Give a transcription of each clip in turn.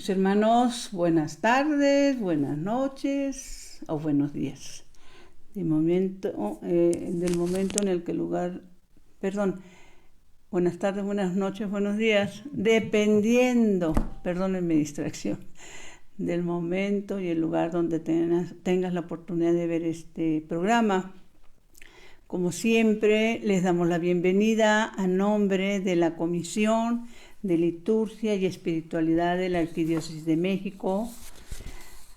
Mis hermanos, buenas tardes, buenas noches o buenos días. Del momento en el que el lugar, perdón, buenas tardes, buenas noches, buenos días, dependiendo, perdónenme mi distracción, del momento y el lugar donde tengas la oportunidad de ver este programa. Como siempre, les damos la bienvenida a nombre de la Comisión de Liturgia y Espiritualidad de la Arquidiócesis de México,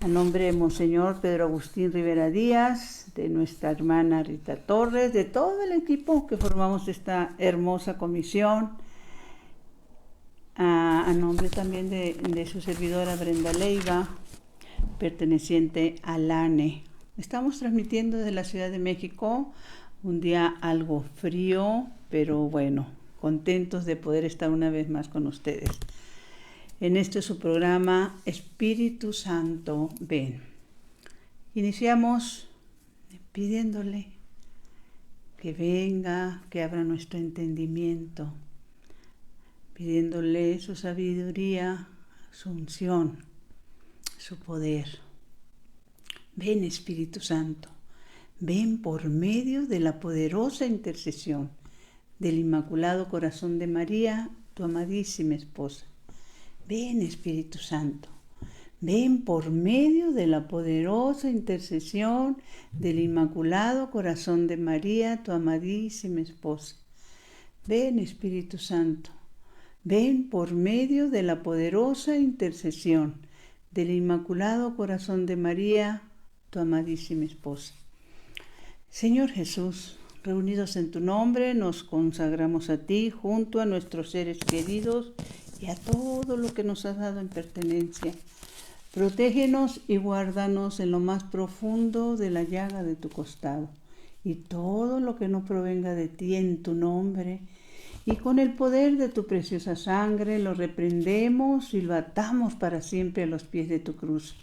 a nombre de Monseñor Pedro Agustín Rivera Díaz, de nuestra hermana Rita Torres, de todo el equipo que formamos esta hermosa comisión, a nombre también de su servidora Brenda Leiva, perteneciente al ANE. Estamos transmitiendo desde la Ciudad de México, un día algo frío, pero bueno, contentos de poder estar una vez más con ustedes. En este su programa Espíritu Santo, ven. Iniciamos pidiéndole que venga, que abra nuestro entendimiento, pidiéndole su sabiduría, su unción, su poder. Ven, Espíritu Santo, ven por medio de la poderosa intercesión del Inmaculado Corazón de María, tu amadísima esposa. Ven, Espíritu Santo, ven por medio de la poderosa intercesión del Inmaculado Corazón de María, tu amadísima esposa. Ven, Espíritu Santo, ven por medio de la poderosa intercesión del Inmaculado Corazón de María, tu amadísima esposa. Señor Jesús, reunidos en tu nombre, nos consagramos a ti junto a nuestros seres queridos y a todo lo que nos has dado en pertenencia. Protégenos y guárdanos en lo más profundo de la llaga de tu costado, y todo lo que no provenga de ti en tu nombre, y con el poder de tu preciosa sangre lo reprendemos y lo atamos para siempre a los pies de tu cruz.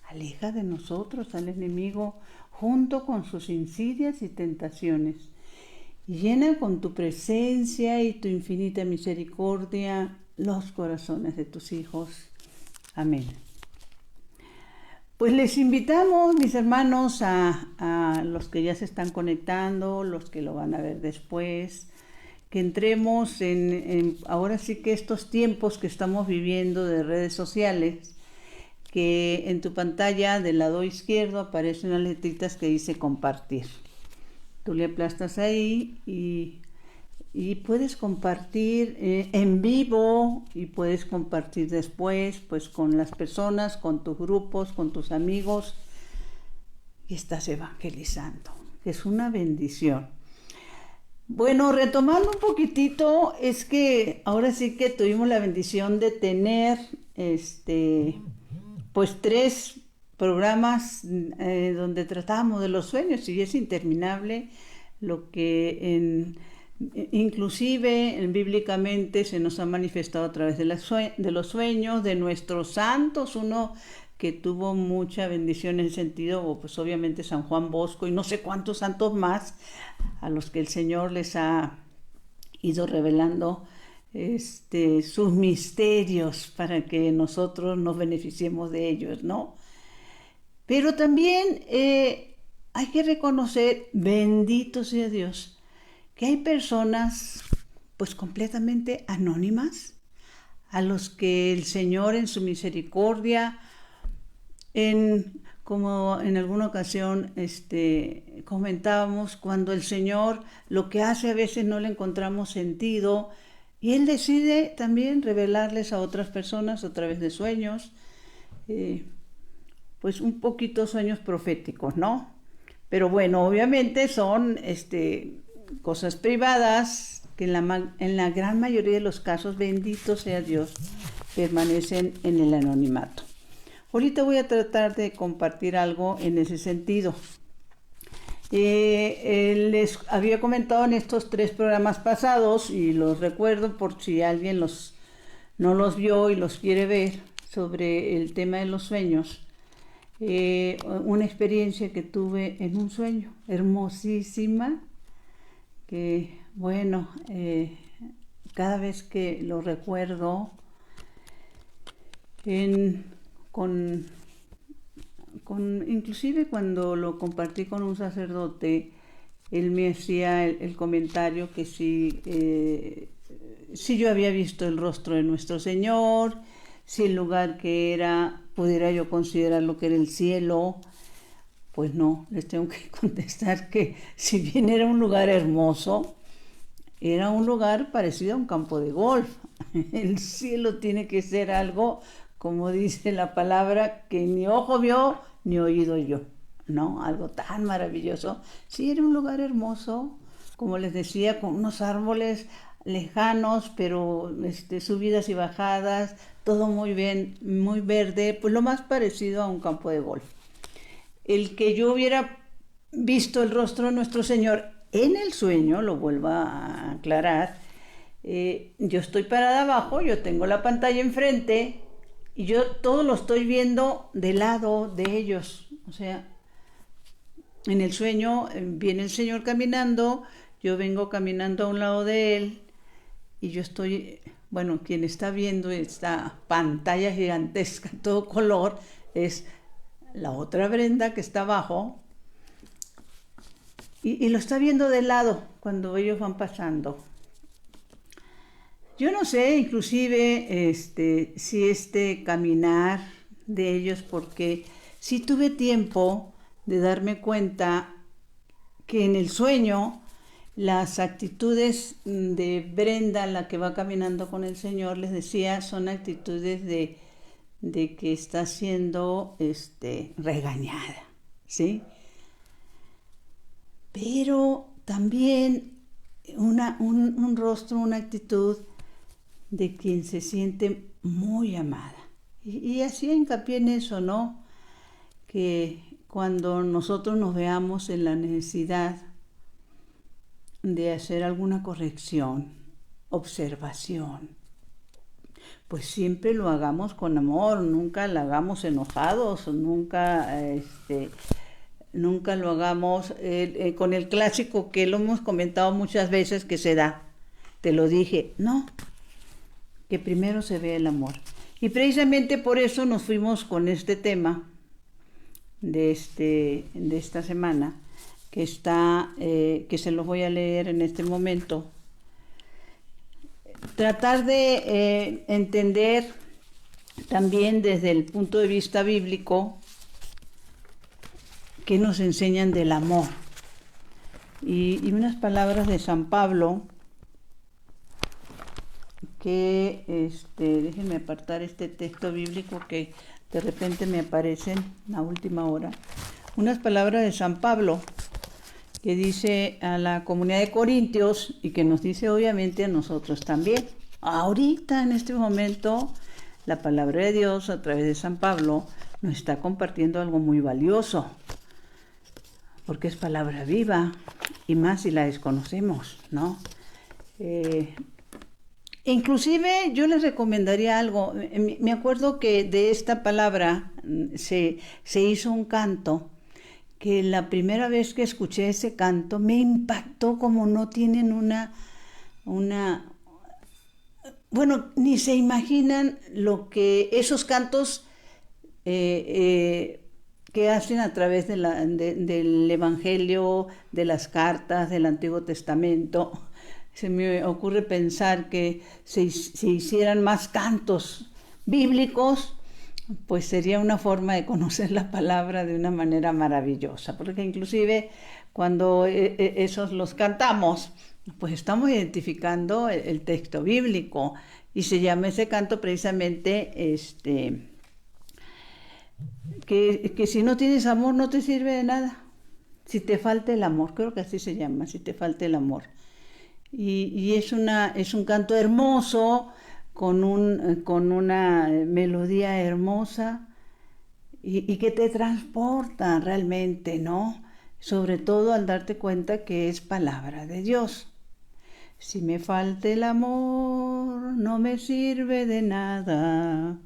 Aleja de nosotros al enemigo junto con sus insidias y tentaciones, y llena con tu presencia y tu infinita misericordia los corazones de tus hijos. Amén. Pues les invitamos, mis hermanos, a los que ya se están conectando, los que lo van a ver después, que entremos en ahora sí que estos tiempos que estamos viviendo de redes sociales, que en tu pantalla del lado izquierdo aparecen unas letritas que dice compartir. Tú le aplastas ahí y puedes compartir en vivo, y puedes compartir después pues con las personas, con tus grupos, con tus amigos, y estás evangelizando. Es una bendición. Bueno, retomando un poquitito, es que ahora sí que tuvimos la bendición de tener pues 3 programas donde tratamos de los sueños, y es interminable lo que inclusive bíblicamente se nos ha manifestado a través de los sueños de nuestros santos. Uno que tuvo mucha bendición en el sentido, pues obviamente San Juan Bosco y no sé cuántos santos más a los que el Señor les ha ido revelando sus misterios para que nosotros nos beneficiemos de ellos, ¿no? Pero también hay que reconocer, bendito sea Dios, que hay personas pues completamente anónimas a los que el Señor en su misericordia, como en alguna ocasión comentábamos, cuando el Señor lo que hace a veces no le encontramos sentido, y Él decide también revelarles a otras personas a través de sueños, pues un poquito sueños proféticos, ¿no? Pero bueno, obviamente son cosas privadas que en la gran mayoría de los casos, bendito sea Dios, permanecen en el anonimato. Ahorita voy a tratar de compartir algo en ese sentido. Les había comentado en estos 3 programas pasados, y los recuerdo por si alguien no los vio y los quiere ver, sobre el tema de los sueños. Una experiencia que tuve en un sueño hermosísima, que bueno, cada vez que lo recuerdo, Inclusive cuando lo compartí con un sacerdote, él me hacía el comentario que si yo había visto el rostro de nuestro Señor, si el lugar que era, pudiera yo considerar lo que era el cielo. Pues no, les tengo que contestar que si bien era un lugar hermoso, era un lugar parecido a un campo de golf. El cielo tiene que ser algo, como dice la palabra, que ni ojo vio ni oído yo, ¿no? Algo tan maravilloso. Sí, era un lugar hermoso, como les decía, con unos árboles lejanos, pero subidas y bajadas, todo muy bien, muy verde, pues lo más parecido a un campo de golf. El que yo hubiera visto el rostro de nuestro Señor en el sueño, lo vuelvo a aclarar, yo estoy parada abajo, yo tengo la pantalla enfrente y yo todo lo estoy viendo de lado de ellos. O sea, en el sueño viene el Señor caminando, yo vengo caminando a un lado de Él y yo estoy, bueno, quien está viendo esta pantalla gigantesca, todo color, es la otra Brenda que está abajo y lo está viendo de lado cuando ellos van pasando. Yo no sé, inclusive, si caminar de ellos, porque sí tuve tiempo de darme cuenta que en el sueño las actitudes de Brenda, la que va caminando con el Señor, les decía, son actitudes de que está siendo regañada, ¿sí? Pero también un rostro, una actitud de quien se siente muy amada. Y hacía hincapié en eso, ¿no? Que cuando nosotros nos veamos en la necesidad de hacer alguna corrección, observación, pues siempre lo hagamos con amor, nunca lo hagamos enojados, nunca lo hagamos con el clásico que lo hemos comentado muchas veces que se da. Te lo dije, no, que primero se ve el amor. Y precisamente por eso nos fuimos con este tema de esta semana, que se los voy a leer en este momento. Tratar de entender también desde el punto de vista bíblico qué nos enseñan del amor. Y unas palabras de San Pablo que, déjenme apartar este texto bíblico que de repente me aparecen a última hora. Unas palabras de San Pablo que dice a la comunidad de Corintios y que nos dice obviamente a nosotros también. Ahorita, en este momento, la palabra de Dios a través de San Pablo nos está compartiendo algo muy valioso, porque es palabra viva, y más si la desconocemos, ¿no? Inclusive yo les recomendaría algo. Me acuerdo que de esta palabra se hizo un canto, que la primera vez que escuché ese canto me impactó como no tienen bueno, ni se imaginan lo que esos cantos que hacen a través del Evangelio, de las cartas del Antiguo Testamento. Se me ocurre pensar que si hicieran más cantos bíblicos, pues sería una forma de conocer la palabra de una manera maravillosa, porque inclusive cuando esos los cantamos, pues estamos identificando el texto bíblico, y se llama ese canto precisamente que si no tienes amor no te sirve de nada, si te falta el amor, creo que así se llama, si te falta el amor. Y es un canto hermoso, con una melodía hermosa y que te transporta realmente, ¿no? Sobre todo al darte cuenta que es palabra de Dios. Si me falta el amor, no me sirve de nada.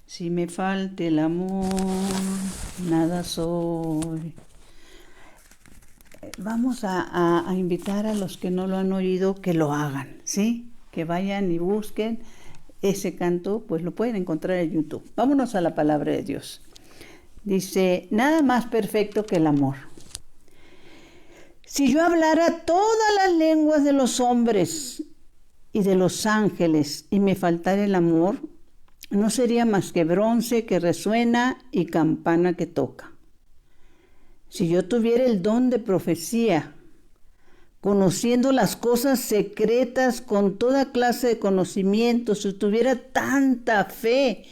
Si me falta el amor, nada soy. Vamos a invitar a los que no lo han oído que lo hagan, ¿sí? Que vayan y busquen ese canto, pues lo pueden encontrar en YouTube. Vámonos a la palabra de Dios. Dice, nada más perfecto que el amor. Si yo hablara todas las lenguas de los hombres y de los ángeles y me faltara el amor, no sería más que bronce que resuena y campana que toca. Si yo tuviera el don de profecía, conociendo las cosas secretas con toda clase de conocimiento, si tuviera tanta fe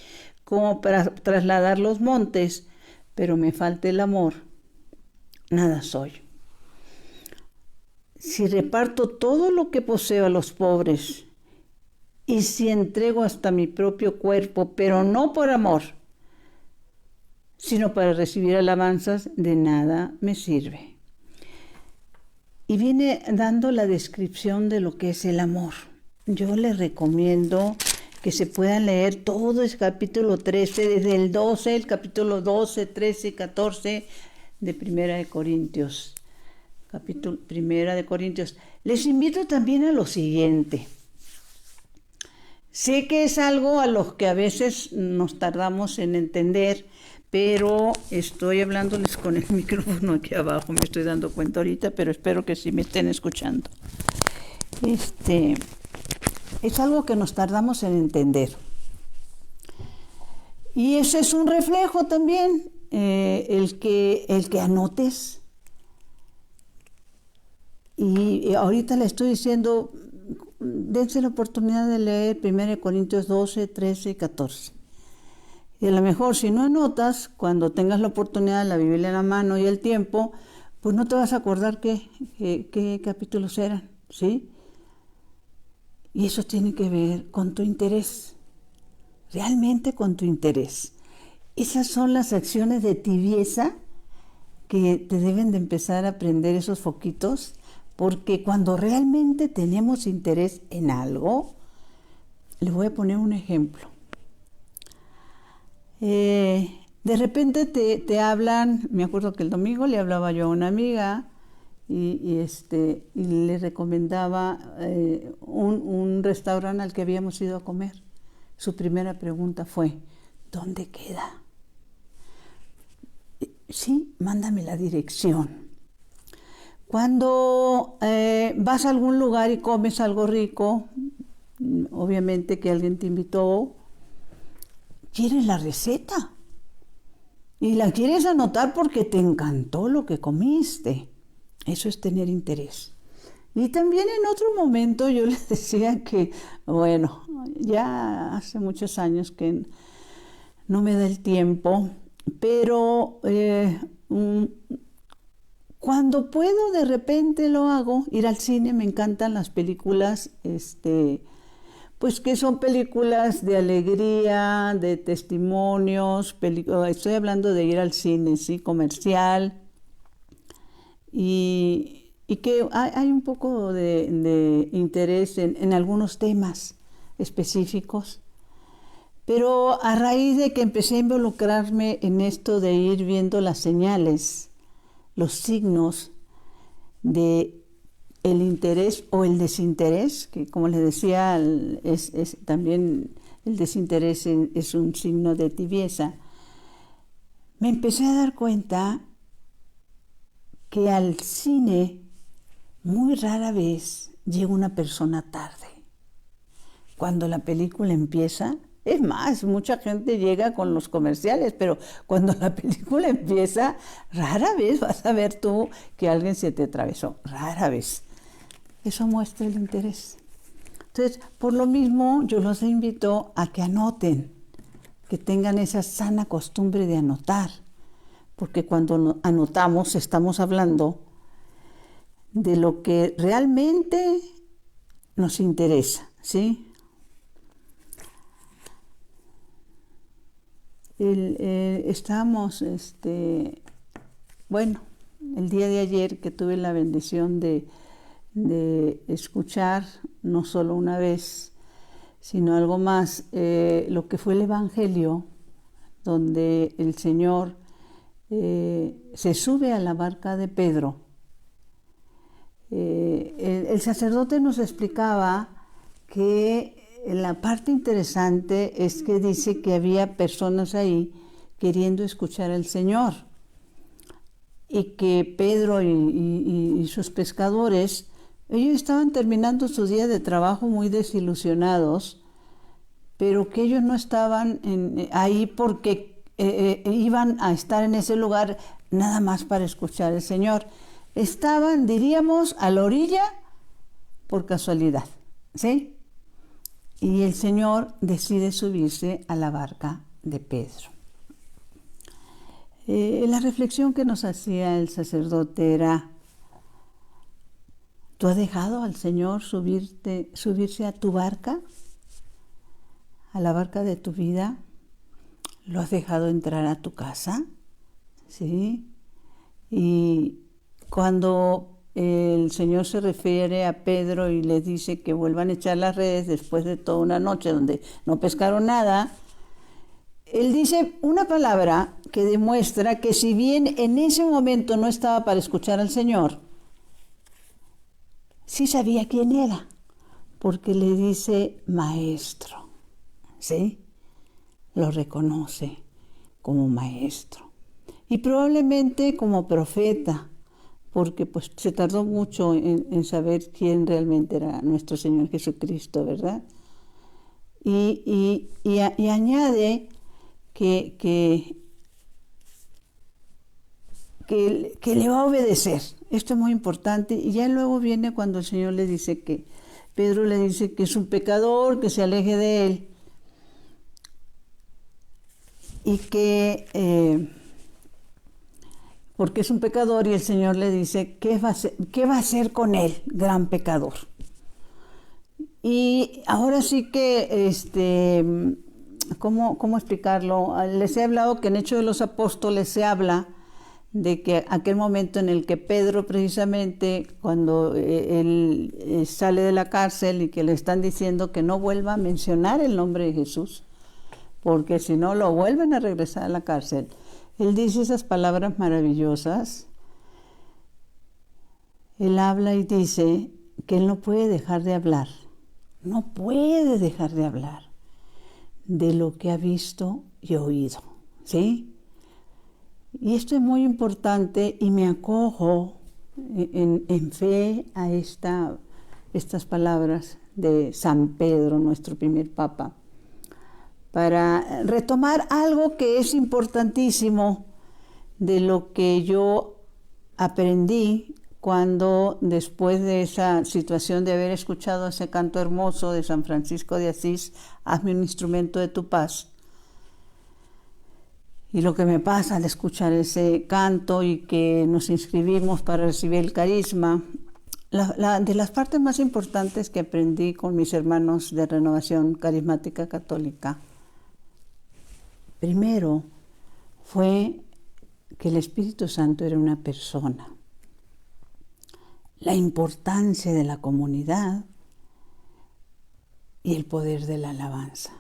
como para trasladar los montes, pero me falta el amor, nada soy. Si reparto todo lo que poseo a los pobres y si entrego hasta mi propio cuerpo, pero no por amor, sino para recibir alabanzas, de nada me sirve. Y viene dando la descripción de lo que es el amor. Yo les recomiendo que se puedan leer todo el capítulo 13, desde el 12, el capítulo 12, 13 y 14 de Primera de Corintios. Capítulo Primera de Corintios. Les invito también a lo siguiente. Sé que es algo a lo que a veces nos tardamos en entender, pero estoy hablándoles con el micrófono aquí abajo, me estoy dando cuenta ahorita, pero espero que sí me estén escuchando. Es algo que nos tardamos en entender. Y ese es un reflejo también, el que anotes. Y ahorita le estoy diciendo, dense la oportunidad de leer 1 Corintios 12, 13 y 14. Y a lo mejor si no anotas, cuando tengas la oportunidad, la Biblia en la mano y el tiempo, pues no te vas a acordar qué capítulos eran, ¿sí? Y eso tiene que ver con tu interés, realmente con tu interés. Esas son las acciones de tibieza que te deben de empezar a prender esos foquitos, porque cuando realmente tenemos interés en algo, les voy a poner un ejemplo. De repente te hablan, me acuerdo que el domingo le hablaba yo a una amiga y le recomendaba un restaurante al que habíamos ido a comer. Su primera pregunta fue, ¿dónde queda? Sí, mándame la dirección. Cuando vas a algún lugar y comes algo rico, obviamente que alguien te invitó, quieres la receta y la quieres anotar porque te encantó lo que comiste. Eso es tener interés. Y también en otro momento yo les decía que, bueno, ya hace muchos años que no me da el tiempo, pero cuando puedo de repente lo hago, ir al cine. Me encantan las películas, pues que son películas de alegría, de testimonios, estoy hablando de ir al cine, sí, comercial, y que hay un poco de interés en algunos temas específicos. Pero a raíz de que empecé a involucrarme en esto de ir viendo las señales, los signos de el interés o el desinterés, que como les decía, es también el desinterés es un signo de tibieza, me empecé a dar cuenta que al cine muy rara vez llega una persona tarde. Cuando la película empieza, es más, mucha gente llega con los comerciales, pero cuando la película empieza, rara vez vas a ver tú que alguien se te atravesó, rara vez. Eso muestra el interés. Entonces, por lo mismo, yo los invito a que anoten, que tengan esa sana costumbre de anotar, porque cuando anotamos estamos hablando de lo que realmente nos interesa, ¿sí? Estábamos, bueno, el día de ayer que tuve la bendición de escuchar, no solo una vez, sino algo más, lo que fue el Evangelio, donde el Señor se sube a la barca de Pedro. El sacerdote nos explicaba que la parte interesante es que dice que había personas ahí queriendo escuchar al Señor y que Pedro y sus pescadores, ellos estaban terminando su día de trabajo muy desilusionados, pero que ellos no estaban ahí porque iban a estar en ese lugar nada más para escuchar al Señor. Estaban, diríamos, a la orilla por casualidad, ¿sí? Y el Señor decide subirse a la barca de Pedro. La reflexión que nos hacía el sacerdote era: ¿tú has dejado al Señor subirse a tu barca? ¿A la barca de tu vida? ¿Lo has dejado entrar a tu casa? ¿Sí? Y cuando el Señor se refiere a Pedro y le dice que vuelvan a echar las redes después de toda una noche donde no pescaron nada, Él dice una palabra que demuestra que si bien en ese momento no estaba para escuchar al Señor, sí sabía quién era, porque le dice maestro, ¿sí? Lo reconoce como maestro. Y probablemente como profeta, porque pues se tardó mucho en saber quién realmente era nuestro Señor Jesucristo, ¿verdad? Y añade que le va a obedecer. Esto es muy importante. Y ya luego viene cuando el Señor le dice que, Pedro le dice que es un pecador, que se aleje de él. Y que, porque es un pecador, y el Señor le dice, ¿qué va a hacer con él, gran pecador? Y ahora sí que, ¿cómo explicarlo? Les he hablado que en Hechos de los Apóstoles se habla de que aquel momento en el que Pedro, precisamente, cuando él sale de la cárcel y que le están diciendo que no vuelva a mencionar el nombre de Jesús, porque si no lo vuelven a regresar a la cárcel. Él dice esas palabras maravillosas. Él habla y dice que él no puede dejar de hablar de lo que ha visto y oído, ¿sí? Y esto es muy importante y me acojo en fe a estas palabras de San Pedro, nuestro primer papa, para retomar algo que es importantísimo de lo que yo aprendí cuando, después de esa situación de haber escuchado ese canto hermoso de San Francisco de Asís, hazme un instrumento de tu paz, y lo que me pasa al escuchar ese canto y que nos inscribimos para recibir el carisma, de las partes más importantes que aprendí con mis hermanos de Renovación Carismática Católica, primero fue que el Espíritu Santo era una persona, la importancia de la comunidad y el poder de la alabanza.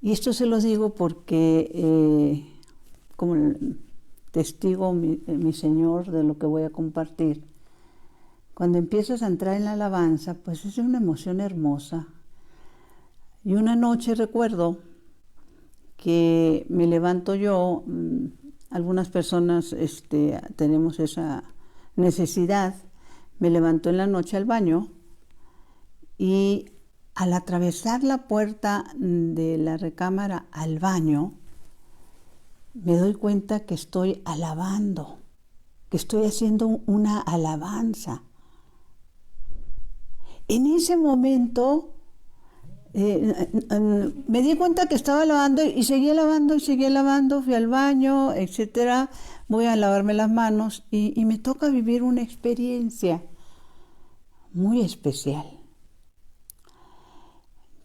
Y esto se los digo porque, como testigo mi Señor de lo que voy a compartir, cuando empiezas a entrar en la alabanza, pues es una emoción hermosa. Y una noche recuerdo que me levanto yo, algunas personas tenemos esa necesidad, me levanto en la noche al baño y al atravesar la puerta de la recámara al baño, me doy cuenta que estoy alabando, que estoy haciendo una alabanza. En ese momento me di cuenta que estaba lavando y seguía lavando, fui al baño, etcétera, voy a lavarme las manos y me toca vivir una experiencia muy especial,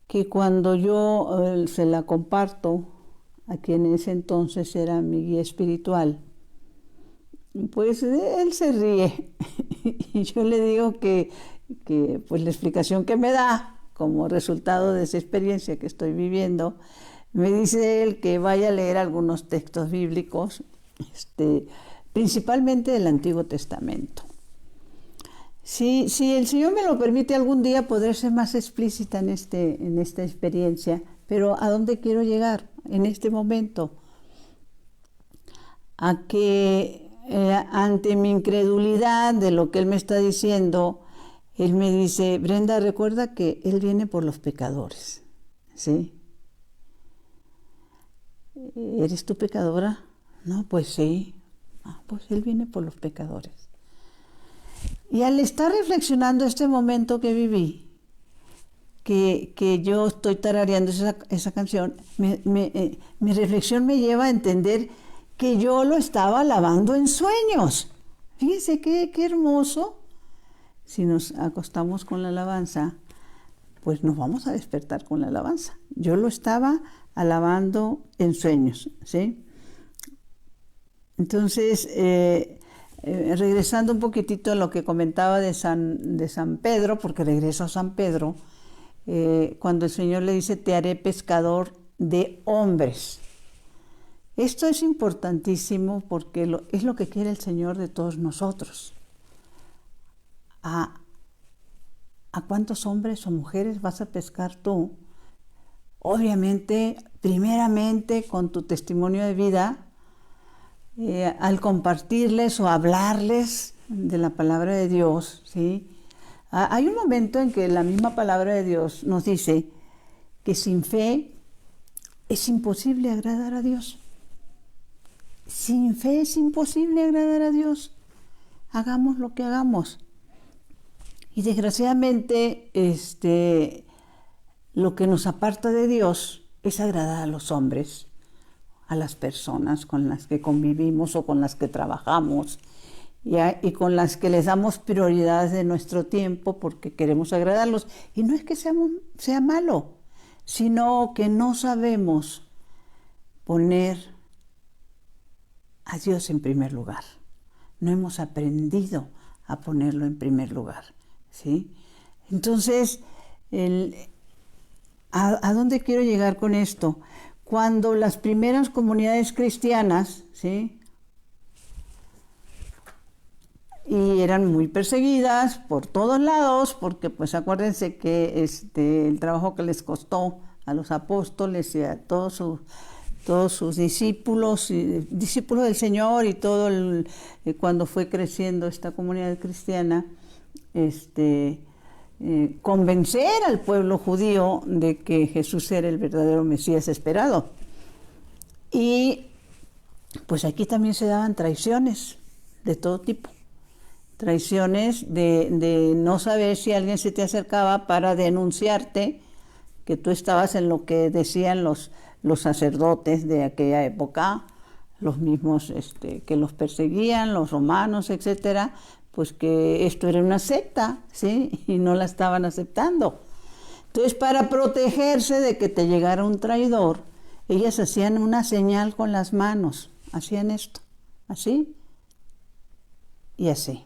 que cuando yo se la comparto a quien en ese entonces era mi guía espiritual, pues él se ríe y yo le digo que pues la explicación que me da como resultado de esa experiencia que estoy viviendo, me dice él que vaya a leer algunos textos bíblicos, principalmente del Antiguo Testamento. Si el Señor me lo permite algún día, podré ser más explícita en esta experiencia. Pero ¿a dónde quiero llegar en este momento? A que ante mi incredulidad de lo que Él me está diciendo, Él me dice: Brenda, recuerda que Él viene por los pecadores, ¿sí? ¿Eres tú pecadora? No, pues sí. Pues Él viene por los pecadores. Y al estar reflexionando este momento que viví, que yo estoy tarareando esa canción, mi reflexión me lleva a entender que yo lo estaba alabando en sueños. Fíjense qué hermoso. Si nos acostamos con la alabanza, pues nos vamos a despertar con la alabanza. Yo lo estaba alabando en sueños, ¿sí? Entonces, regresando un poquitito a lo que comentaba de San Pedro, porque regreso a San Pedro, cuando el Señor le dice: te haré pescador de hombres. Esto es importantísimo porque es lo que quiere el Señor de todos nosotros. ¿A cuántos hombres o mujeres vas a pescar tú? Obviamente, primeramente con tu testimonio de vida, al compartirles o hablarles de la palabra de Dios, ¿sí? Hay un momento en que la misma palabra de Dios nos dice que sin fe es imposible agradar a Dios. Sin fe es imposible agradar a Dios. Hagamos lo que hagamos. Y desgraciadamente, lo que nos aparta de Dios es agradar a los hombres, a las personas con las que convivimos o con las que trabajamos, y con las que les damos prioridades de nuestro tiempo porque queremos agradarlos. Y no es que sea malo, sino que no sabemos poner a Dios en primer lugar. No hemos aprendido a ponerlo en primer lugar, ¿sí? Entonces, ¿a dónde quiero llegar con esto? Cuando las primeras comunidades cristianas, ¿sí?, y eran muy perseguidas por todos lados, porque pues acuérdense que el trabajo que les costó a los apóstoles y a todos sus discípulos, discípulos del Señor, y cuando fue creciendo esta comunidad cristiana, convencer al pueblo judío de que Jesús era el verdadero Mesías esperado. Y pues aquí también se daban traiciones de todo tipo. Traiciones de no saber si alguien se te acercaba para denunciarte que tú estabas en lo que decían los sacerdotes de aquella época, los mismos que los perseguían, los romanos, etcétera, pues que esto era una secta, ¿sí? Y no la estaban aceptando. Entonces, para protegerse de que te llegara un traidor, ellas hacían una señal con las manos, hacían esto, así y así.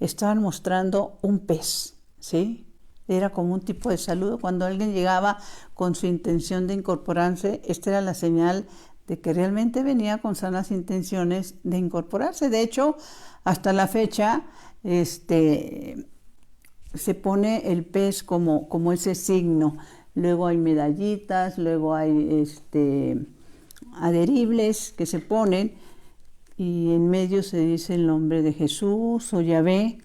Estaban mostrando un pez, ¿sí? Era como un tipo de saludo. Cuando alguien llegaba con su intención de incorporarse, esta era la señal de que realmente venía con sanas intenciones de incorporarse. De hecho, hasta la fecha, se pone el pez como ese signo. Luego hay medallitas, luego hay adheribles que se ponen, y en medio se dice el nombre de Jesús o Yahvé,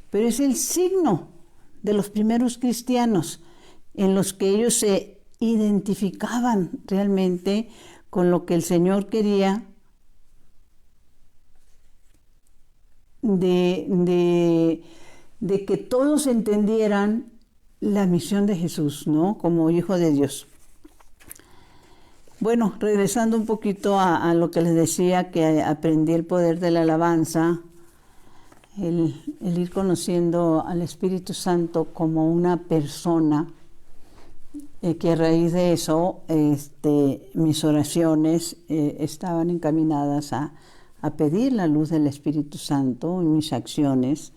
pero es el signo de los primeros cristianos en los que ellos se identificaban realmente con lo que el Señor quería de que todos entendieran la misión de Jesús, ¿no?, como Hijo de Dios. Bueno, regresando un poquito a lo que les decía, que aprendí el poder de la alabanza, el ir conociendo al Espíritu Santo como una persona, que a raíz de eso mis oraciones estaban encaminadas a pedir la luz del Espíritu Santo en mis acciones,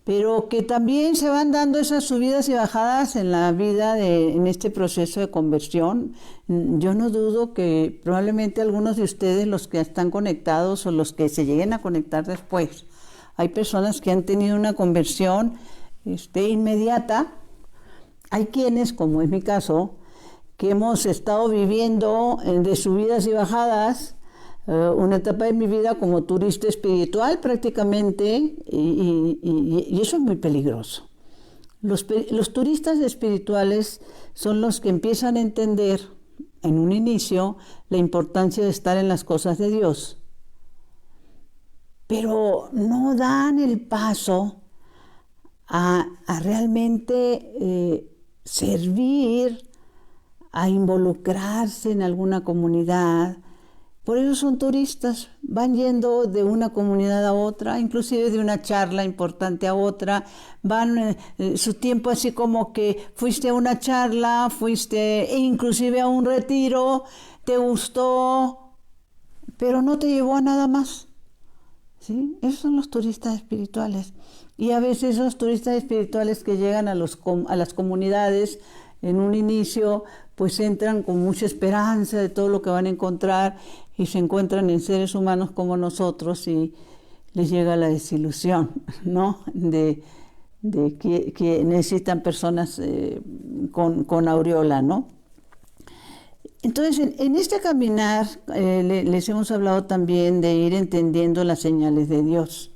pero que también se van dando esas subidas y bajadas en la vida en este proceso de conversión. Yo no dudo que probablemente algunos de ustedes, los que están conectados o los que se lleguen a conectar después, Hay personas que han tenido una conversión inmediata. Hay quienes, como es mi caso, que hemos estado viviendo de subidas y bajadas, una etapa de mi vida como turista espiritual prácticamente, y eso es muy peligroso. Los turistas espirituales son los que empiezan a entender en un inicio la importancia de estar en las cosas de Dios, pero no dan el paso a realmente servir, a involucrarse en alguna comunidad. Por eso son turistas, van yendo de una comunidad a otra, inclusive de una charla importante a otra, van su tiempo así como que fuiste a una charla, fuiste inclusive a un retiro, te gustó, pero no te llevó a nada más. ¿Sí? Esos son los turistas espirituales. Y a veces esos turistas espirituales que llegan a las comunidades en un inicio, pues entran con mucha esperanza de todo lo que van a encontrar y se encuentran en seres humanos como nosotros y les llega la desilusión, ¿no? De que necesitan personas con aureola, ¿no? Entonces, en este caminar les hemos hablado también de ir entendiendo las señales de Dios,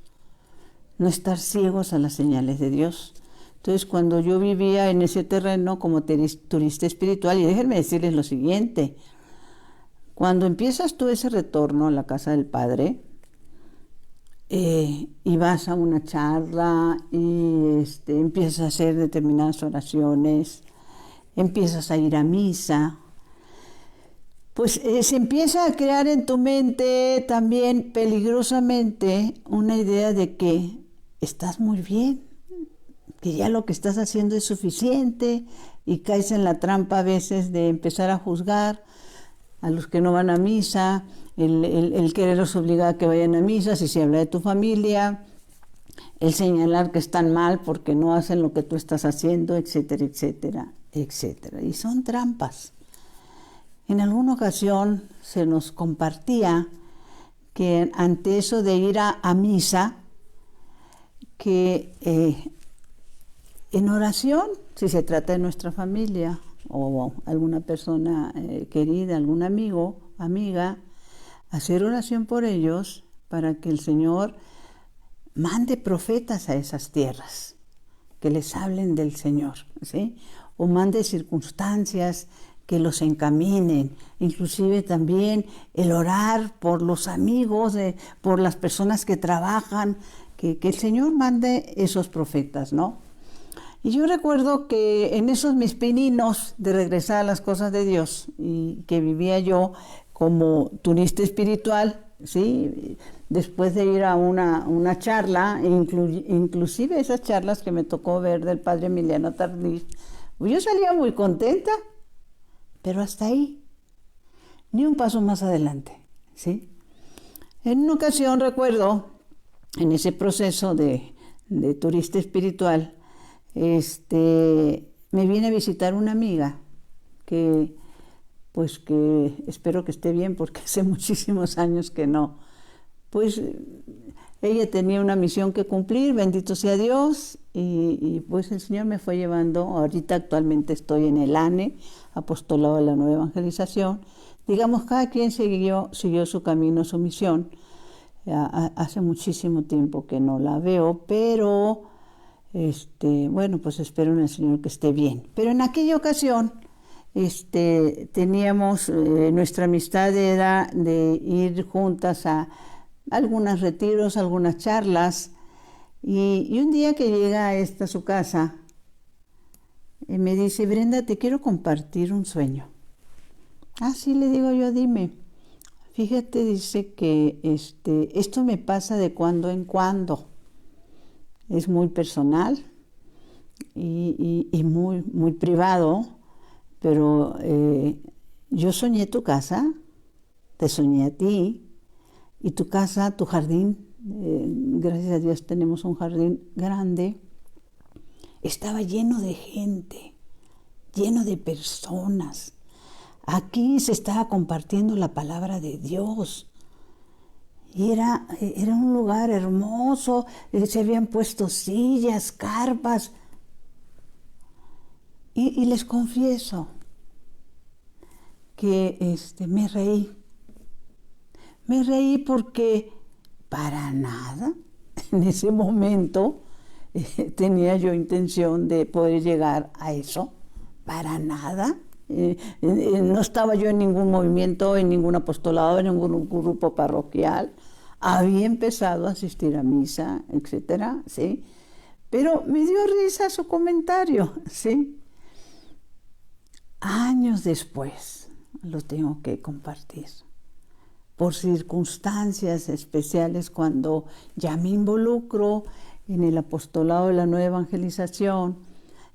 no estar ciegos a las señales de Dios. Entonces, cuando yo vivía en ese terreno como turista espiritual, y déjenme decirles lo siguiente, cuando empiezas tú ese retorno a la casa del Padre, y vas a una charla y empiezas a hacer determinadas oraciones, empiezas a ir a misa, pues se empieza a crear en tu mente también peligrosamente una idea de que estás muy bien, que ya lo que estás haciendo es suficiente, y caes en la trampa a veces de empezar a juzgar a los que no van a misa, el quererlos obligar a que vayan a misa si se habla de tu familia, el señalar que están mal porque no hacen lo que tú estás haciendo, etcétera, etcétera, etcétera. Y son trampas. En alguna ocasión se nos compartía que ante eso de ir a misa, que en oración, si se trata de nuestra familia o alguna persona querida, algún amigo, amiga, hacer oración por ellos para que el Señor mande profetas a esas tierras, que les hablen del Señor, ¿sí? O mande circunstancias que los encaminen, inclusive también el orar por los amigos, por las personas que trabajan, que el Señor mande esos profetas, ¿no? Y yo recuerdo que en esos mis pininos de regresar a las cosas de Dios, y que vivía yo como turista espiritual, ¿sí? Después de ir a una charla, inclusive esas charlas que me tocó ver del padre Emiliano Tardif, yo salía muy contenta, pero hasta ahí, ni un paso más adelante, ¿sí? En una ocasión recuerdo, en ese proceso de turista espiritual, me viene a visitar una amiga que espero que esté bien porque hace muchísimos años que no. Pues ella tenía una misión que cumplir, bendito sea Dios, y pues el Señor me fue llevando. Ahorita actualmente estoy en el ANE, Apostolado de la Nueva Evangelización. Digamos, cada quien siguió su camino, su misión. Hace muchísimo tiempo que no la veo, pero bueno, pues espero en el Señor que esté bien. Pero en aquella ocasión teníamos, nuestra amistad era de ir juntas a algunos retiros, algunas charlas, y un día que llega a su casa, me dice: Brenda, te quiero compartir un sueño. Ah, sí, le digo yo, dime. Fíjate, dice que esto me pasa de cuando en cuando. Es muy personal y muy, muy privado, pero yo soñé tu casa, te soñé a ti, y tu casa, tu jardín, gracias a Dios tenemos un jardín grande, estaba lleno de gente, lleno de personas. Aquí se estaba compartiendo la palabra de Dios. Y era un lugar hermoso, se habían puesto sillas, carpas. Y les confieso que me reí. Me reí porque para nada en ese momento tenía yo intención de poder llegar a eso. Para nada. No estaba yo en ningún movimiento, en ningún apostolado, en ningún grupo parroquial. Había empezado a asistir a misa, etcétera, ¿sí? Pero me dio risa su comentario, ¿sí? Años después lo tengo que compartir. Por circunstancias especiales, cuando ya me involucro en el apostolado de la nueva evangelización.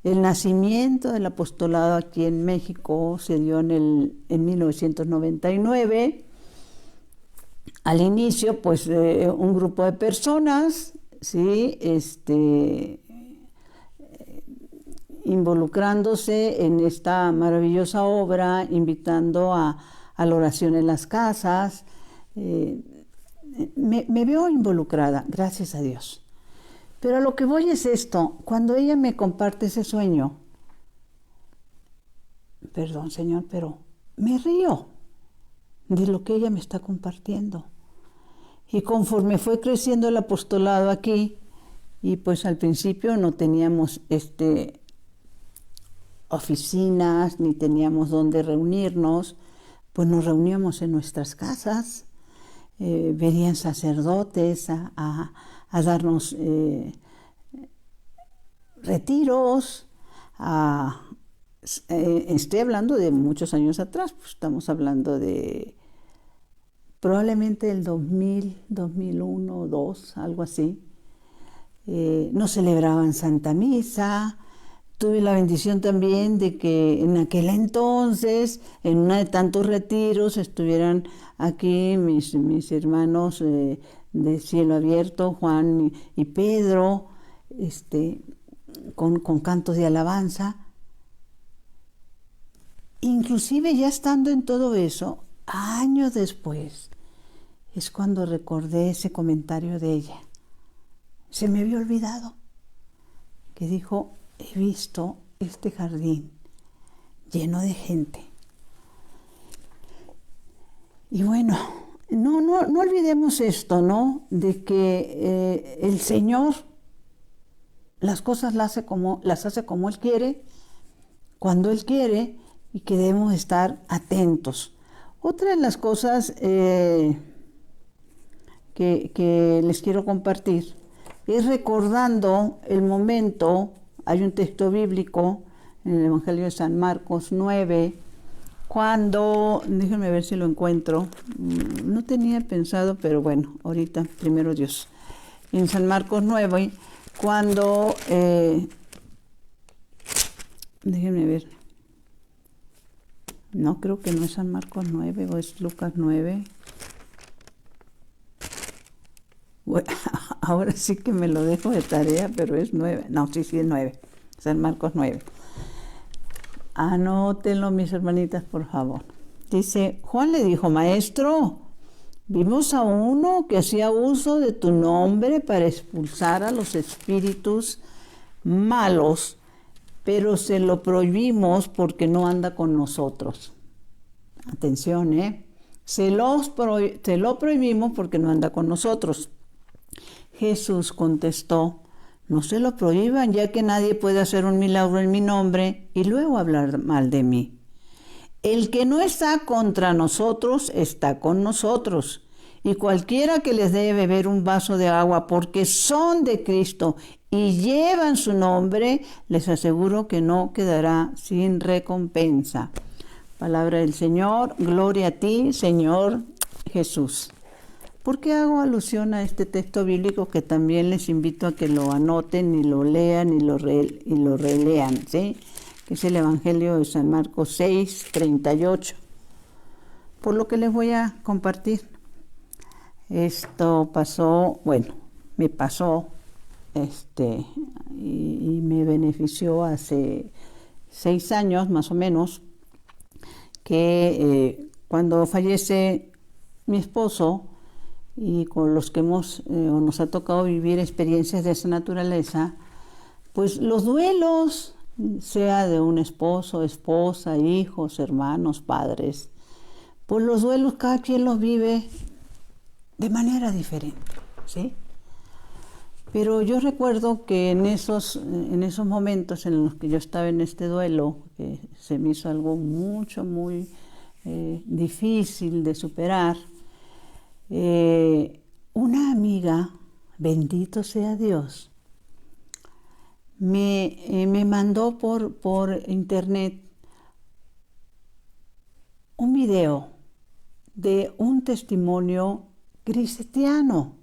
El nacimiento del apostolado aquí en México se dio en 1999. Al inicio, pues, un grupo de personas, ¿sí? Involucrándose en esta maravillosa obra, invitando a la oración en las casas. Me veo involucrada, gracias a Dios. Pero a lo que voy es esto: cuando ella me comparte ese sueño, perdón, Señor, pero me río de lo que ella me está compartiendo. Y conforme fue creciendo el apostolado aquí, y pues al principio no teníamos oficinas, ni teníamos dónde reunirnos, pues nos reuníamos en nuestras casas. Venían sacerdotes a darnos retiros. Estoy hablando de muchos años atrás, pues estamos hablando de probablemente el 2000, 2001, 2002, algo así. No celebraban Santa Misa. Tuve la bendición también de que en aquel entonces, en uno de tantos retiros, estuvieran aquí mis hermanos de Cielo Abierto, Juan y Pedro, con cantos de alabanza. Inclusive ya estando en todo eso, años después, es cuando recordé ese comentario de ella. Se me había olvidado, que dijo: he visto este jardín lleno de gente. Y bueno, no olvidemos esto, ¿no? De que el Señor las cosas las hace como Él quiere, cuando Él quiere, y que debemos estar atentos. Otra de las cosas que les quiero compartir es recordando el momento. Hay un texto bíblico en el Evangelio de San Marcos 9, cuando, déjenme ver si lo encuentro, no tenía pensado, pero bueno, ahorita, primero Dios. En San Marcos 9, cuando, déjenme ver, no, creo que no es San Marcos 9, o es Lucas 9. Bueno, ahora sí que me lo dejo de tarea, pero es 9. No, sí es 9. San Marcos 9. Anótenlo, mis hermanitas, por favor. Dice: Juan le dijo: Maestro, vimos a uno que hacía uso de tu nombre para expulsar a los espíritus malos, pero se lo prohibimos porque no anda con nosotros. Atención, se lo prohibimos porque no anda con nosotros. Jesús contestó: no se lo prohíban, ya que nadie puede hacer un milagro en mi nombre y luego hablar mal de mí. El que no está contra nosotros está con nosotros, y cualquiera que les dé beber un vaso de agua porque son de Cristo y llevan su nombre, les aseguro que no quedará sin recompensa. Palabra del Señor. Gloria a ti, Señor Jesús. ¿Por qué hago alusión a este texto bíblico, que también les invito a que lo anoten y lo lean y lo relean, ¿sí? Que es el Evangelio de San Marcos 6, 38. Por lo que les voy a compartir. Esto pasó, bueno, me pasó, y me benefició hace 6 años más o menos, que cuando fallece mi esposo, y con los que hemos o nos ha tocado vivir experiencias de esa naturaleza, pues los duelos, sea de un esposo, esposa, hijos, hermanos, padres, pues los duelos cada quien los vive de manera diferente, ¿sí? Pero yo recuerdo que en esos momentos en los que yo estaba en este duelo, que se me hizo algo muy difícil de superar, una amiga, bendito sea Dios, me mandó por internet un video de un testimonio cristiano.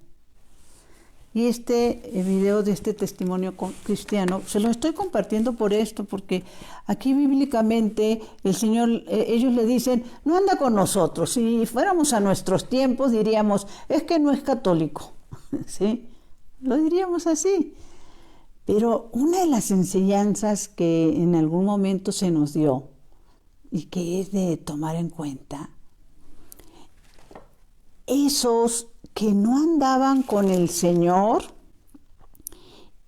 Y este video de este testimonio cristiano, se lo estoy compartiendo por esto, porque aquí bíblicamente el Señor, ellos le dicen, no anda con nosotros. Si fuéramos a nuestros tiempos diríamos, es que no es católico, ¿sí? Lo diríamos así. Pero una de las enseñanzas que en algún momento se nos dio y que es de tomar en cuenta, esos que no andaban con el Señor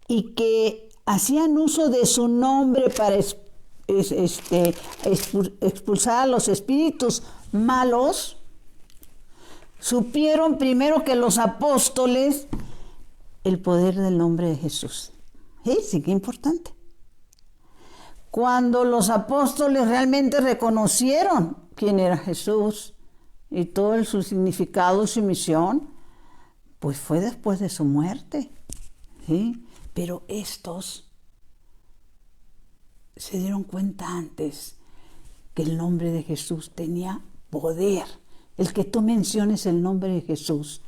y que hacían uso de su nombre para expulsar a los espíritus malos, supieron primero que los apóstoles el poder del nombre de Jesús. Sí, qué importante. Cuando los apóstoles realmente reconocieron quién era Jesús y todo su significado, su misión, pues fue después de su muerte, ¿sí? Pero estos se dieron cuenta antes que el nombre de Jesús tenía poder. El que tú menciones el nombre de Jesús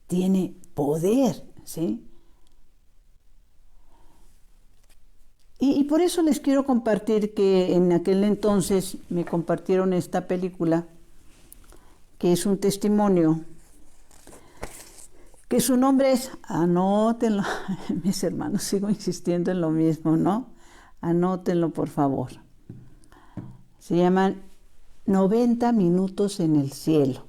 tiene poder, ¿sí? Y por eso les quiero compartir que en aquel entonces me compartieron esta película, que es un testimonio, que su nombre es, anótenlo, mis hermanos, sigo insistiendo en lo mismo, ¿no? Anótenlo, por favor. Se llaman 90 minutos en el cielo.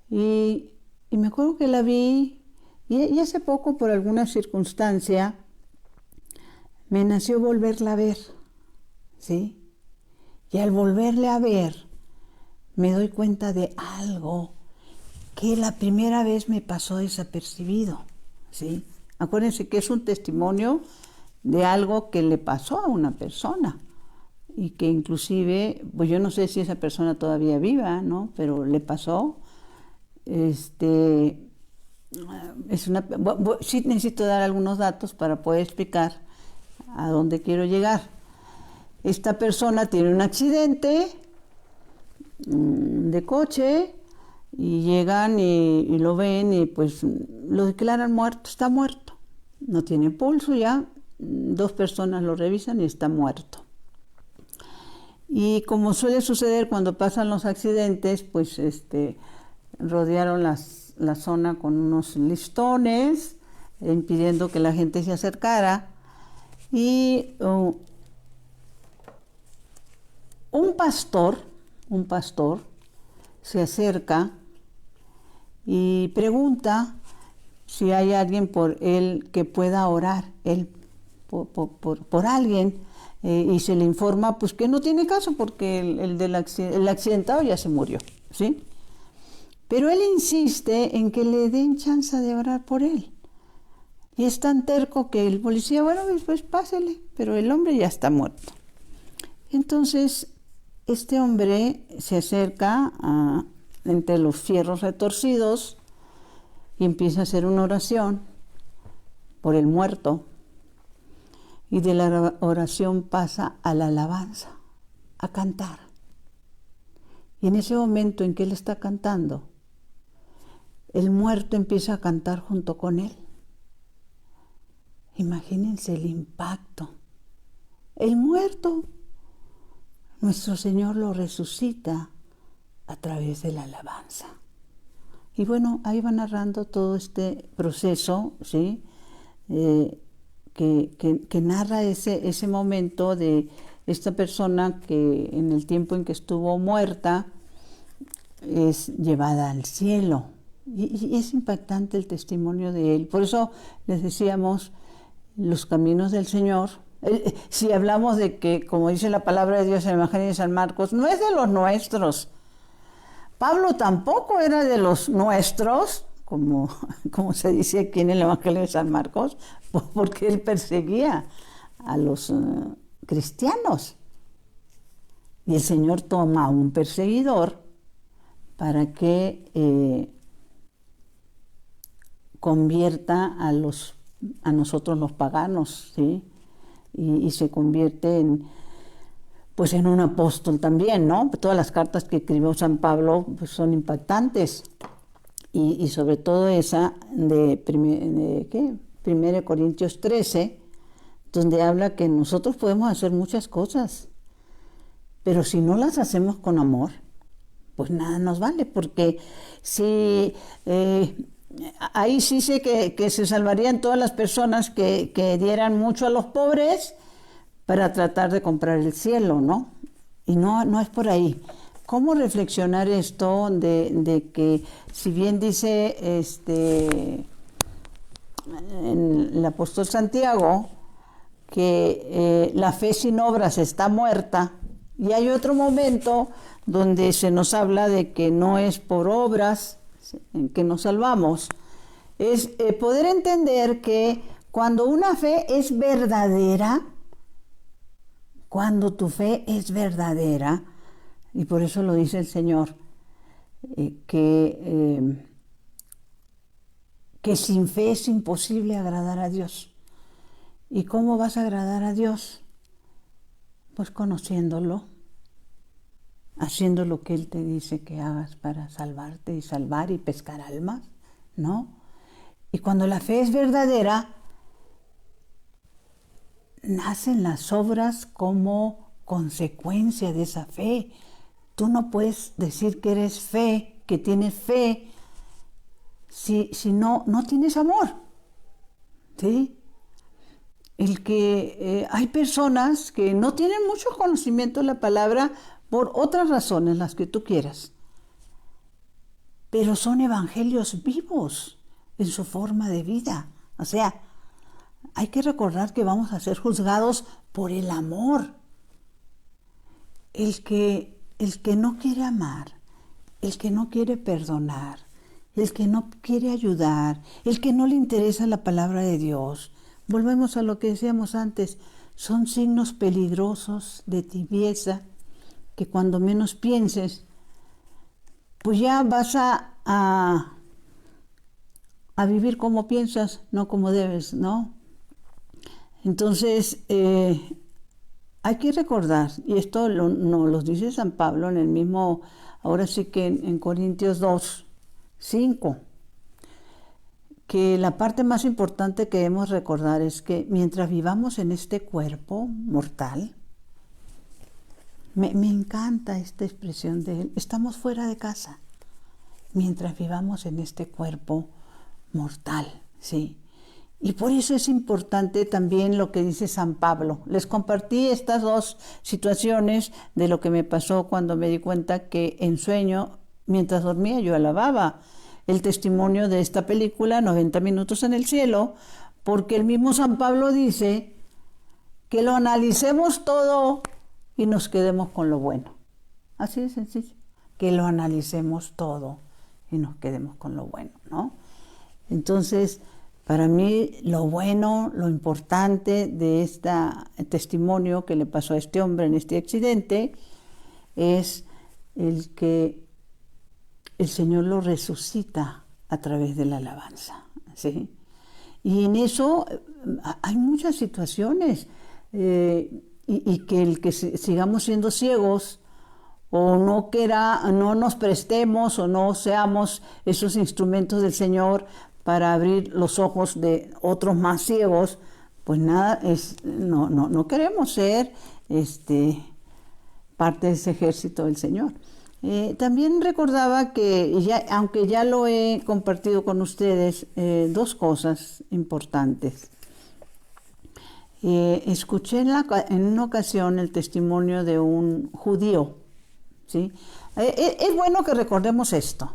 Y me acuerdo que la vi, y hace poco, por alguna circunstancia, me nació volverla a ver, ¿sí? Y al volverla a ver, me doy cuenta de algo que la primera vez me pasó desapercibido, ¿sí? Acuérdense que es un testimonio de algo que le pasó a una persona y que inclusive, pues yo no sé si esa persona todavía viva, ¿no? Pero le pasó. Sí necesito dar algunos datos para poder explicar a dónde quiero llegar. Esta persona tiene un accidente de coche y llegan y lo ven y pues lo declaran muerto, está muerto. No tiene pulso ya, 2 personas lo revisan y está muerto. Y como suele suceder cuando pasan los accidentes, pues rodearon la zona con unos listones, impidiendo que la gente se acercara. Y un pastor se acerca y pregunta si hay alguien por él que pueda orar, él por alguien, y se le informa pues que no tiene caso porque el accidentado ya se murió, ¿sí? Pero él insiste en que le den chance de orar por él. Y es tan terco que el policía, bueno, pues pásele, pero el hombre ya está muerto. Entonces, este hombre se acerca entre los fierros retorcidos y empieza a hacer una oración por el muerto. Y de la oración pasa a la alabanza, a cantar. Y en ese momento en que él está cantando, el muerto empieza a cantar junto con él. Imagínense el impacto. El muerto, nuestro Señor lo resucita a través de la alabanza. Y bueno, ahí va narrando todo este proceso, ¿sí? Que narra ese momento de esta persona que en el tiempo en que estuvo muerta, es llevada al cielo. Y es impactante el testimonio de él. Por eso les decíamos, los caminos del Señor, si hablamos de que, como dice la palabra de Dios en el Evangelio de San Marcos, no es de los nuestros. Pablo tampoco era de los nuestros, como se dice aquí en el Evangelio de San Marcos, porque él perseguía a los cristianos. Y el Señor toma a un perseguidor para que convierta a nosotros los paganos, ¿sí? Y se convierte en un apóstol también, ¿no? Todas las cartas que escribió San Pablo pues, son impactantes. Y sobre todo esa de 1 Corintios 13, donde habla que nosotros podemos hacer muchas cosas, pero si no las hacemos con amor, pues nada nos vale, porque si ahí sí sé que se salvarían todas las personas que dieran mucho a los pobres para tratar de comprar el cielo, ¿no? Y no es por ahí. ¿Cómo reflexionar esto de que, si bien dice el apóstol Santiago que la fe sin obras está muerta, y hay otro momento donde se nos habla de que no es por obras en que nos salvamos? Es poder entender que cuando una fe es verdadera, cuando tu fe es verdadera, y por eso lo dice el Señor, que sin fe es imposible agradar a Dios. ¿Y cómo vas a agradar a Dios? Pues conociéndolo, haciendo lo que Él te dice que hagas para salvarte y salvar y pescar almas, ¿no? Y cuando la fe es verdadera, nacen las obras como consecuencia de esa fe. Tú no puedes decir que eres fe, que tienes fe, si no tienes amor, ¿sí? Hay personas que no tienen mucho conocimiento de la palabra por otras razones, las que tú quieras, pero son evangelios vivos en su forma de vida. O sea, hay que recordar que vamos a ser juzgados por el amor. El que no quiere amar, el que no quiere perdonar, el que no quiere ayudar, el que no le interesa la palabra de Dios. Volvemos a lo que decíamos antes, son signos peligrosos de tibieza que cuando menos pienses, pues ya vas a vivir como piensas, no como debes, ¿no? Entonces, hay que recordar, y esto nos lo dice San Pablo en el mismo, ahora sí que en Corintios 2:5, que la parte más importante que debemos recordar es que mientras vivamos en este cuerpo mortal, me encanta esta expresión de él, estamos fuera de casa, mientras vivamos en este cuerpo mortal, ¿sí? Y por eso es importante también lo que dice San Pablo. Les compartí estas dos situaciones de lo que me pasó cuando me di cuenta que en sueño, mientras dormía, yo alababa el testimonio de esta película, 90 minutos en el cielo, porque el mismo San Pablo dice que lo analicemos todo y nos quedemos con lo bueno. Así de sencillo, que lo analicemos todo y nos quedemos con lo bueno, ¿no? Entonces, para mí lo bueno, lo importante de este testimonio que le pasó a este hombre en este accidente es el que el Señor lo resucita a través de la alabanza, ¿sí? Y en eso hay muchas situaciones y que el que sigamos siendo ciegos o no nos prestemos o no seamos esos instrumentos del Señor para abrir los ojos de otros más ciegos, pues nada, no queremos ser parte de ese ejército del Señor. También recordaba que, aunque ya lo he compartido con ustedes, dos cosas importantes. Escuché en una ocasión el testimonio de un judío, ¿sí? Es bueno que recordemos esto.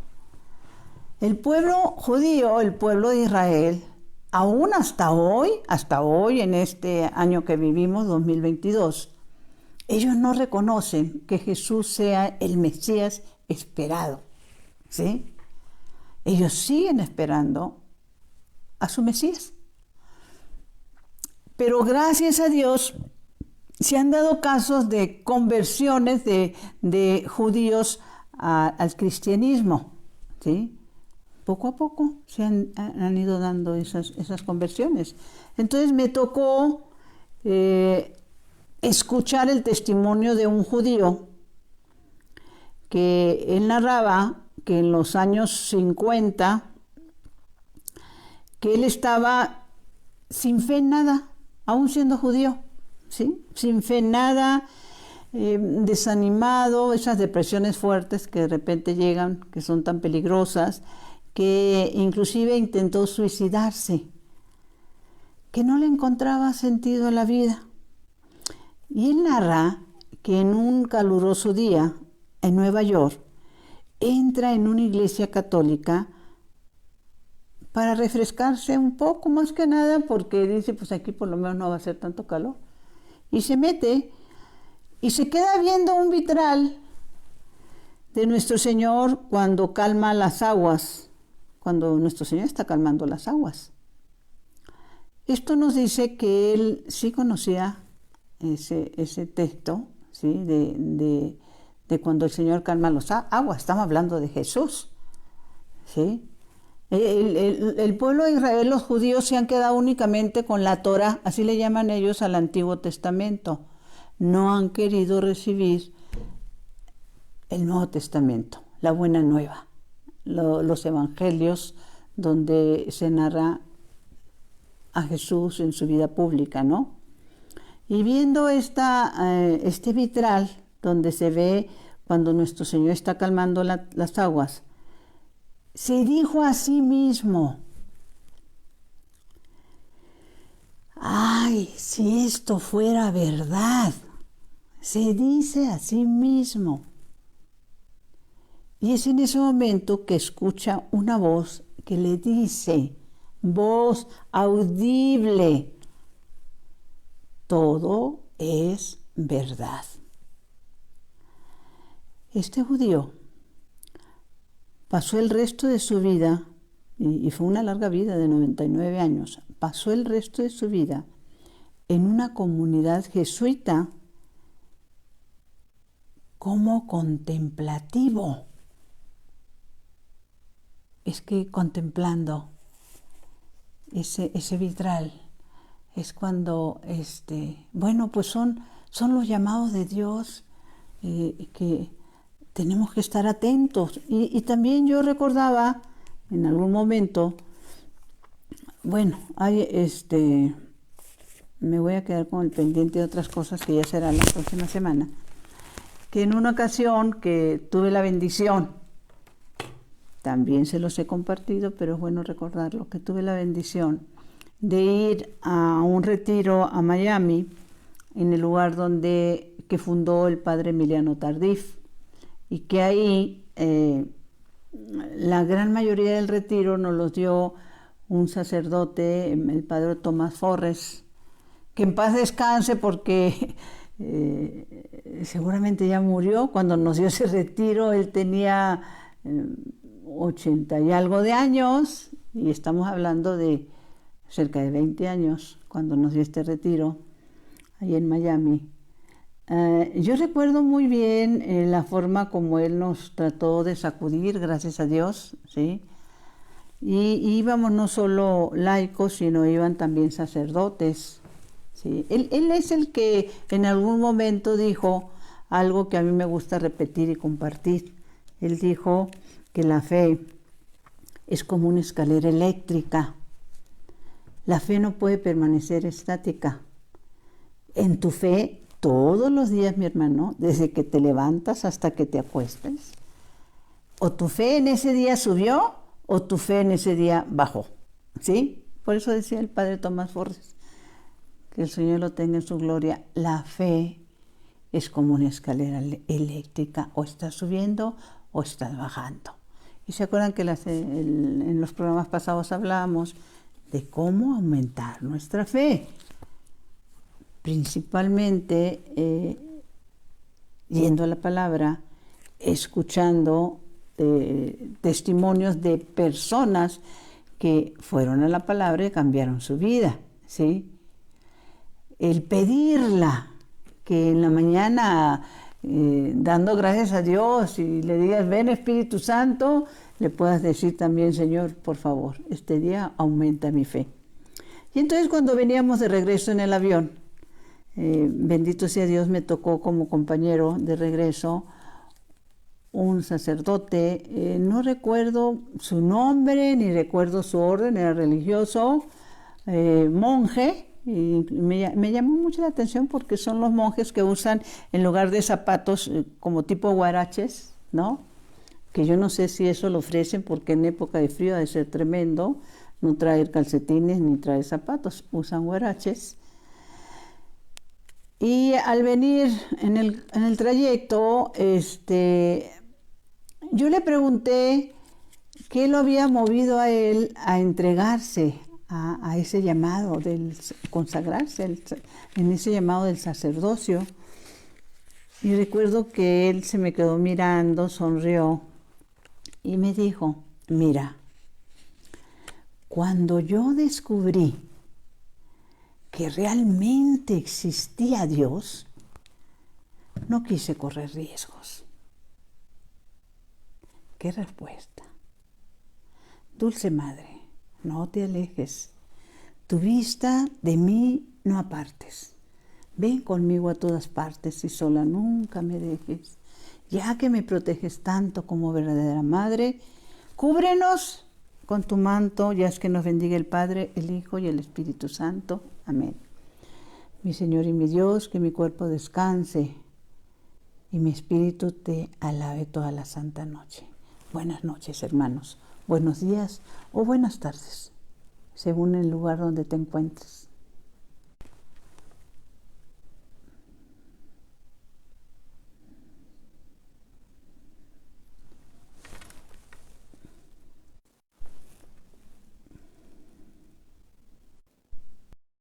El pueblo judío, el pueblo de Israel, aún hasta hoy, en este año que vivimos, 2022, ellos no reconocen que Jesús sea el Mesías esperado, ¿sí? Ellos siguen esperando a su Mesías. Pero gracias a Dios se han dado casos de conversiones de judíos al cristianismo, ¿sí? Poco a poco se han ido dando esas conversiones. Entonces me tocó escuchar el testimonio de un judío que él narraba que en los años 50, que él estaba sin fe en nada, aún siendo judío, ¿sí? Sin fe en nada, desanimado, esas depresiones fuertes que de repente llegan, que son tan peligrosas, que inclusive intentó suicidarse, que no le encontraba sentido a la vida. Y él narra que en un caluroso día en Nueva York entra en una iglesia católica para refrescarse un poco, más que nada, porque dice, pues aquí por lo menos no va a ser tanto calor. Y se mete y se queda viendo un vitral de Nuestro Señor cuando calma las aguas, cuando Nuestro Señor está calmando las aguas. Esto nos dice que él sí conocía ese texto, ¿sí? de cuando el Señor calma las aguas. Estamos hablando de Jesús, ¿sí? El pueblo de Israel, los judíos, se han quedado únicamente con la Torá, así le llaman ellos al Antiguo Testamento. No han querido recibir el Nuevo Testamento, la Buena Nueva, los evangelios donde se narra a Jesús en su vida pública, ¿no? Y viendo este vitral donde se ve cuando Nuestro Señor está calmando las aguas, se dijo a sí mismo, ¡ay, si esto fuera verdad! Se dice a sí mismo. Y es en ese momento que escucha una voz que le dice, voz audible, todo es verdad. Este judío pasó el resto de su vida, y fue una larga vida de 99 años, pasó el resto de su vida en una comunidad jesuita como contemplativo. Es que contemplando ese vitral es cuando, bueno, pues son los llamados de Dios que tenemos que estar atentos. Y también yo recordaba en algún momento, bueno, me voy a quedar con el pendiente de otras cosas que ya será la próxima semana, que en una ocasión que tuve la bendición, también se los he compartido, pero es bueno recordarlo, que tuve la bendición de ir a un retiro a Miami, en el lugar que fundó el padre Emiliano Tardif, y que ahí la gran mayoría del retiro nos los dio un sacerdote, el padre Tomás Forres, que en paz descanse porque seguramente ya murió cuando nos dio ese retiro. Él tenía 80 y algo de años, y estamos hablando de cerca de 20 años cuando nos dio este retiro ahí en Miami. Yo recuerdo muy bien la forma como él nos trató de sacudir, gracias a Dios, ¿sí? Y íbamos no solo laicos, sino iban también sacerdotes, ¿sí? Él es el que en algún momento dijo algo que a mí me gusta repetir y compartir. Él dijo que la fe es como una escalera eléctrica. La fe no puede permanecer estática. En tu fe, todos los días, mi hermano, desde que te levantas hasta que te acuestes, o tu fe en ese día subió o tu fe en ese día bajó, ¿sí? Por eso decía el padre Tomás Forres, que el Señor lo tenga en su gloria, la fe es como una escalera eléctrica, o estás subiendo o estás bajando. Y se acuerdan que en los programas pasados hablábamos de cómo aumentar nuestra fe, principalmente yendo a la palabra, escuchando testimonios de personas que fueron a la palabra y cambiaron su vida, ¿sí? El pedirla, que en la mañana, dando gracias a Dios y le digas, ven Espíritu Santo, le puedas decir también, Señor, por favor, este día aumenta mi fe. Y entonces cuando veníamos de regreso en el avión, bendito sea Dios, me tocó como compañero de regreso un sacerdote, no recuerdo su nombre, ni recuerdo su orden, era religioso, monje, y me llamó mucho la atención porque son los monjes que usan en lugar de zapatos como tipo huaraches, ¿no? Que yo no sé si eso lo ofrecen porque en época de frío ha de ser tremendo, no traer calcetines ni traer zapatos, usan huaraches. Y al venir en el trayecto, yo le pregunté qué lo había movido a él a entregarse a ese llamado del consagrarse, en ese llamado del sacerdocio. Y recuerdo que él se me quedó mirando, sonrió y me dijo, mira, cuando yo descubrí que realmente existía Dios, no quise correr riesgos. ¿Qué respuesta? Dulce Madre, no te alejes. Tu vista de mí no apartes. Ven conmigo a todas partes y sola nunca me dejes. Ya que me proteges tanto como verdadera Madre, cúbrenos con tu manto, ya es que nos bendiga el Padre, el Hijo y el Espíritu Santo. Amén. Mi Señor y mi Dios, que mi cuerpo descanse y mi espíritu te alabe toda la santa noche. Buenas noches, hermanos. Buenos días o buenas tardes, según el lugar donde te encuentres.